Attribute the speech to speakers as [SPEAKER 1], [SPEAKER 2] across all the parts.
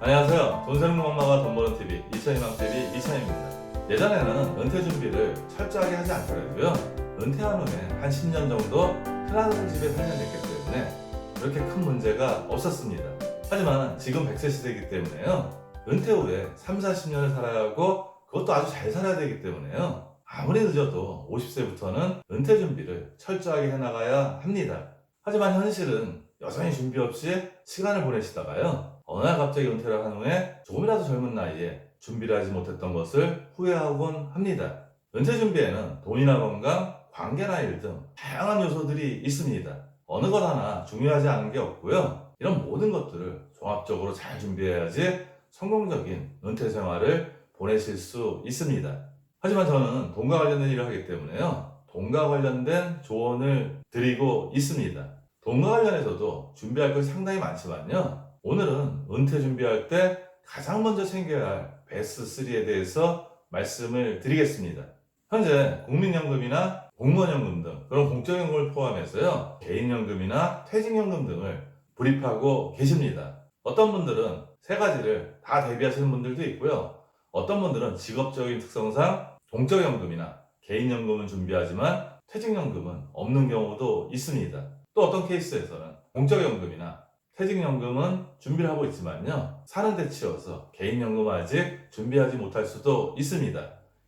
[SPEAKER 1] 안녕하세요. 돈 세는 엄마가 돈 버는 TV 이천희망TV 이천희입니다. 예전에는 은퇴 준비를 철저하게 하지 않더라도요, 은퇴한 후에 한 10년 정도 큰 아들 집에 살면 됐기 때문에 그렇게 큰 문제가 없었습니다. 하지만 지금 100세 시대이기 때문에요, 은퇴 후에 3, 40년을 살아야 하고 그것도 아주 잘 살아야 되기 때문에요, 아무리 늦어도 50세부터는 은퇴 준비를 철저하게 해나가야 합니다. 하지만 현실은 여전히 준비 없이 시간을 보내시다가요, 어느 날 갑자기 은퇴를 한 후에 조금이라도 젊은 나이에 준비를 하지 못했던 것을 후회하곤 합니다. 은퇴 준비에는 돈이나 건강, 관계나 일 등 다양한 요소들이 있습니다. 어느 것 하나 중요하지 않은 게 없고요. 이런 모든 것들을 종합적으로 잘 준비해야지 성공적인 은퇴 생활을 보내실 수 있습니다. 하지만 저는 돈과 관련된 일을 하기 때문에요, 돈과 관련된 조언을 드리고 있습니다. 돈과 관련해서도 준비할 것이 상당히 많지만요, 오늘은 은퇴 준비할 때 가장 먼저 챙겨야 할 베스트 3에 대해서 말씀을 드리겠습니다. 현재 국민연금이나 공무원연금 등 그런 공적연금을 포함해서요, 개인연금이나 퇴직연금 등을 불입하고 계십니다. 어떤 분들은 세 가지를 다 대비하시는 분들도 있고요, 어떤 분들은 직업적인 특성상 공적연금이나 개인연금은 준비하지만 퇴직연금은 없는 경우도 있습니다. 또 어떤 케이스에서는 공적연금이나 퇴직연금은 준비를 하고 있지만요, 사는 데 치여서 개인연금은 아직 준비하지 못할 수도 있습니다.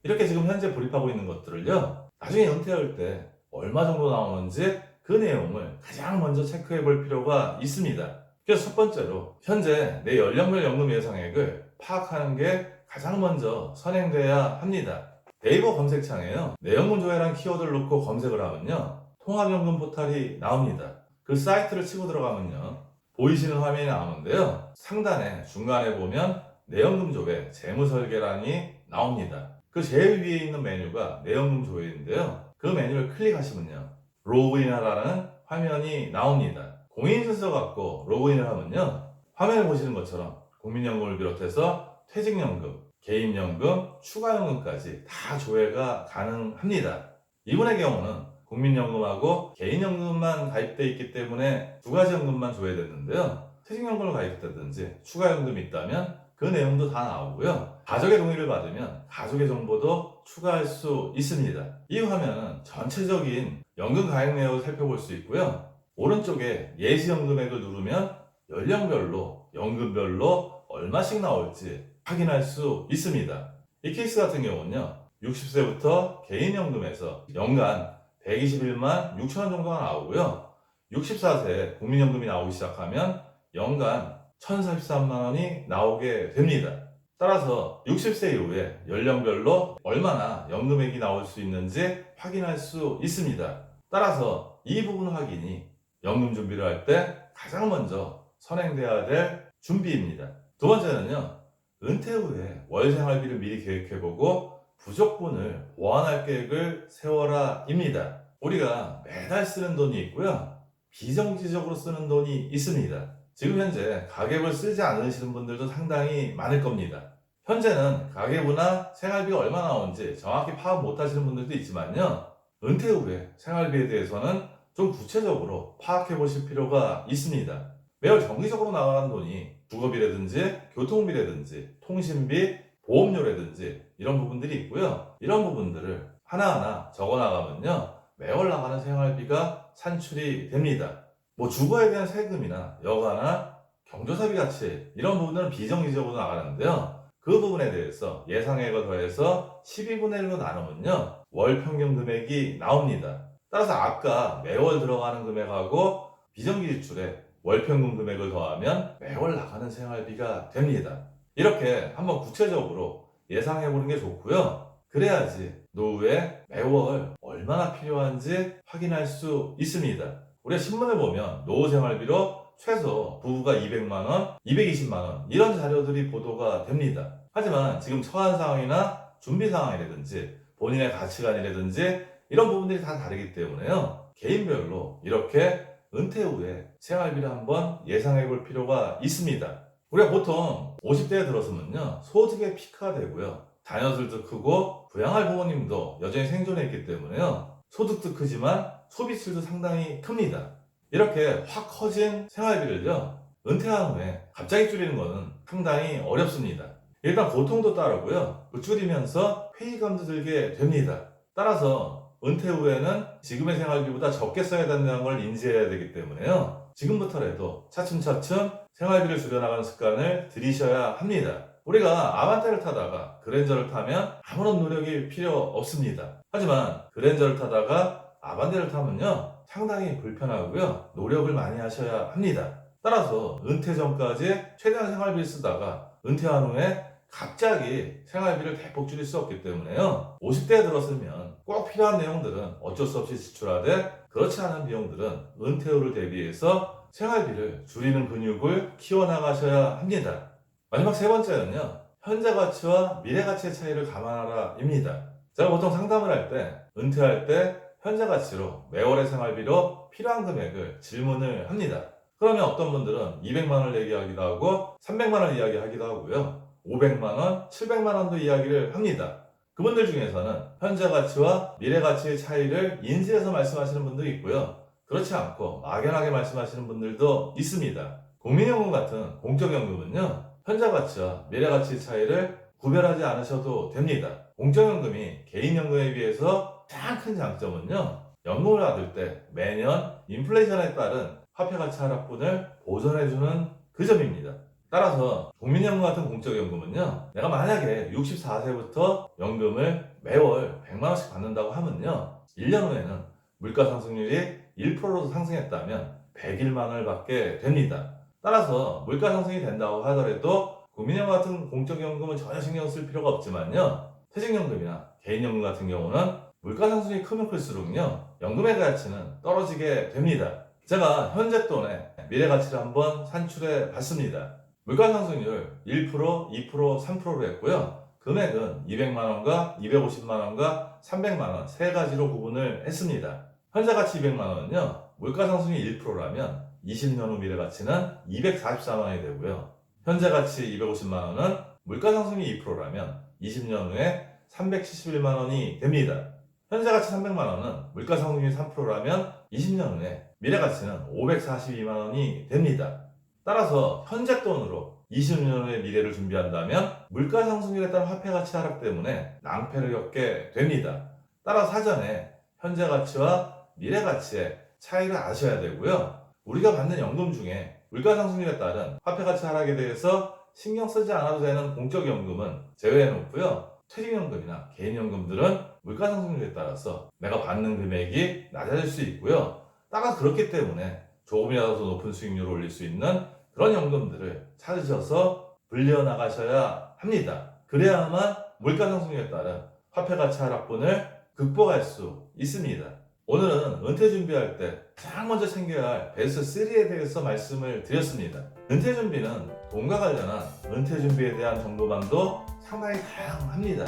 [SPEAKER 1] 이렇게 지금 현재 불입하고 있는 것들을요, 나중에 은퇴할 때 얼마 정도 나오는지 그 내용을 가장 먼저 체크해 볼 필요가 있습니다. 그래서 첫 번째로 현재 내 연령별 연금 예상액을 파악하는 게 가장 먼저 선행돼야 합니다. 네이버 검색창에요, 내 연금 조회라는 키워드를 놓고 검색을 하면요, 통합연금 포탈이 나옵니다. 그 사이트를 치고 들어가면요, 보이시는 화면이 나오는데요, 상단에 중간에 보면 내연금 조회 재무설계란이 나옵니다. 그 제일 위에 있는 메뉴가 내연금 조회인데요, 그 메뉴를 클릭하시면요, 로그인하라는 화면이 나옵니다. 공인인증서 갖고 로그인을 하면요, 화면에 보시는 것처럼 국민연금을 비롯해서 퇴직연금, 개인연금, 추가연금까지 다 조회가 가능합니다. 이분의 경우는 국민연금하고 개인연금만 가입되어 있기 때문에 두 가지 연금만 조회됐는데요, 퇴직연금을 가입했다든지 추가연금이 있다면 그 내용도 다 나오고요, 가족의 동의를 받으면 가족의 정보도 추가할 수 있습니다. 이 화면은 전체적인 연금 가입 내역을 살펴볼 수 있고요, 오른쪽에 예시연금액을 누르면 연령별로 연금별로 얼마씩 나올지 확인할 수 있습니다. 이 케이스 같은 경우는요, 60세부터 개인연금에서 연간 121만 6천원 정도가 나오고요, 64세에 국민연금이 나오기 시작하면 연간 1,043만원이 나오게 됩니다. 따라서 60세 이후에 연령별로 얼마나 연금액이 나올 수 있는지 확인할 수 있습니다. 따라서 이 부분 확인이 연금 준비를 할 때 가장 먼저 선행돼야 될 준비입니다. 두 번째는요, 은퇴 후에 월 생활비를 미리 계획해보고 부족분을 보완할 계획을 세워라 입니다. 우리가 매달 쓰는 돈이 있고요, 비정기적으로 쓰는 돈이 있습니다. 지금 현재 가계부를 쓰지 않으시는 분들도 상당히 많을 겁니다. 현재는 가계부나 생활비가 얼마 나오는지 정확히 파악 못 하시는 분들도 있지만요, 은퇴 후에 생활비에 대해서는 좀 구체적으로 파악해 보실 필요가 있습니다. 매월 정기적으로 나가는 돈이 주거비라든지 교통비라든지 통신비, 보험료라든지 이런 부분들이 있고요, 이런 부분들을 하나하나 적어 나가면요, 매월 나가는 생활비가 산출이 됩니다. 뭐 주거에 대한 세금이나 여가나 경조사비 같이 이런 부분들은 비정기적으로 나가는데요, 그 부분에 대해서 예상액을 더해서 12분의 1로 나누면요, 월 평균 금액이 나옵니다. 따라서 아까 매월 들어가는 금액하고 비정기 지출에 월 평균 금액을 더하면 매월 나가는 생활비가 됩니다. 이렇게 한번 구체적으로 예상해 보는 게 좋고요, 그래야지 노후에 매월 얼마나 필요한지 확인할 수 있습니다. 우리가 신문을 보면 노후 생활비로 최소 부부가 200만원, 220만원 이런 자료들이 보도가 됩니다. 하지만 지금 처한 상황이나 준비 상황이라든지 본인의 가치관이라든지 이런 부분들이 다 다르기 때문에요, 개인별로 이렇게 은퇴 후에 생활비를 한번 예상해 볼 필요가 있습니다. 우리가 보통 50대에 들어서면요, 소득의 피크가 되고요, 자녀들도 크고 부양할 부모님도 여전히 생존해 있기 때문에요, 소득도 크지만 소비출도 상당히 큽니다. 이렇게 확 커진 생활비를요, 은퇴한 후에 갑자기 줄이는 것은 상당히 어렵습니다. 일단 고통도 따르고요. 줄이면서 회의감도 들게 됩니다. 따라서 은퇴 후에는 지금의 생활비보다 적게 써야 된다는 걸 인지해야 되기 때문에요. 지금부터라도 차츰차츰 생활비를 줄여나가는 습관을 들이셔야 합니다. 우리가 아반떼를 타다가 그랜저를 타면 아무런 노력이 필요 없습니다. 하지만 그랜저를 타다가 아반떼를 타면요, 상당히 불편하고요, 노력을 많이 하셔야 합니다. 따라서 은퇴 전까지 최대한 생활비를 쓰다가 은퇴한 후에 갑자기 생활비를 대폭 줄일 수 없기 때문에요, 50대에 들었으면 꼭 필요한 내용들은 어쩔 수 없이 지출하되, 그렇지 않은 비용들은 은퇴 후를 대비해서 생활비를 줄이는 근육을 키워나가셔야 합니다. 마지막 세 번째는요, 현재 가치와 미래 가치의 차이를 감안하라 입니다. 제가 보통 상담을 할 때 은퇴할 때 현재 가치로 매월의 생활비로 필요한 금액을 질문을 합니다. 그러면 어떤 분들은 200만 원을 얘기하기도 하고 300만 원 이야기하기도 하고요, 500만 원, 700만 원도 이야기를 합니다. 그분들 중에서는 현재 가치와 미래 가치의 차이를 인지해서 말씀하시는 분도 있고요, 그렇지 않고 막연하게 말씀하시는 분들도 있습니다. 국민연금 같은 공적연금은요, 현재 가치와 미래 가치의 차이를 구별하지 않으셔도 됩니다. 공적연금이 개인연금에 비해서 가장 큰 장점은요, 연금을 받을 때 매년 인플레이션에 따른 화폐가치 하락분을 보전해주는 그 점입니다. 따라서 국민연금 같은 공적연금은요, 내가 만약에 64세부터 연금을 매월 100만원씩 받는다고 하면요, 1년 후에는 물가상승률이 1%로 상승했다면 101만원을 받게 됩니다. 따라서 물가상승이 된다고 하더라도 국민연금 같은 공적연금은 전혀 신경 쓸 필요가 없지만요, 퇴직연금이나 개인연금 같은 경우는 물가상승이 크면 클수록요, 연금의 가치는 떨어지게 됩니다. 제가 현재 돈의 미래 가치를 한번 산출해 봤습니다. 물가상승률 1%, 2%, 3%로 했고요. 금액은 200만원과 250만원과 300만원 세 가지로 구분을 했습니다. 현재 가치 200만원은요, 물가상승이 1%라면 20년 후 미래 가치는 244만원이 되고요. 현재 가치 250만원은 물가상승이 2%라면 20년 후에 371만원이 됩니다. 현재 가치 300만원은 물가상승이 3%라면 20년 후에 미래 가치는 542만원이 됩니다. 따라서 현재 돈으로 20년 후의 미래를 준비한다면 물가상승률에 따른 화폐가치 하락 때문에 낭패를 겪게 됩니다. 따라 사전에 현재 가치와 미래 가치의 차이를 아셔야 되고요, 우리가 받는 연금 중에 물가상승률에 따른 화폐가치 하락에 대해서 신경 쓰지 않아도 되는 공적연금은 제외해 놓고요, 퇴직연금이나 개인연금들은 물가상승률에 따라서 내가 받는 금액이 낮아질 수 있고요, 따라 그렇기 때문에 조금이라도 더 높은 수익률을 올릴 수 있는 그런 연금들을 찾으셔서 불려나가셔야 합니다. 그래야만 물가상승률에 따른 화폐가치 하락분을 극복할 수 있습니다. 오늘은 은퇴 준비할 때 가장 먼저 챙겨야 할 베스트 3에 대해서 말씀을 드렸습니다. 은퇴 준비는 돈과 관련한 은퇴 준비에 대한 정보망도 상당히 다양합니다.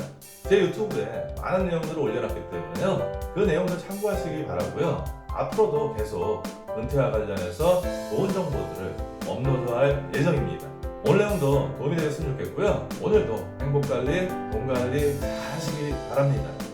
[SPEAKER 1] 제 유튜브에 많은 내용들을 올려놨기 때문에요, 그 내용을 참고하시기 바라고요. 앞으로도 계속 은퇴와 관련해서 좋은 정보들을 업로드할 예정입니다. 오늘 내용도 도움이 되셨으면 좋겠고요. 오늘도 행복관리, 돈관리 잘 하시기 바랍니다.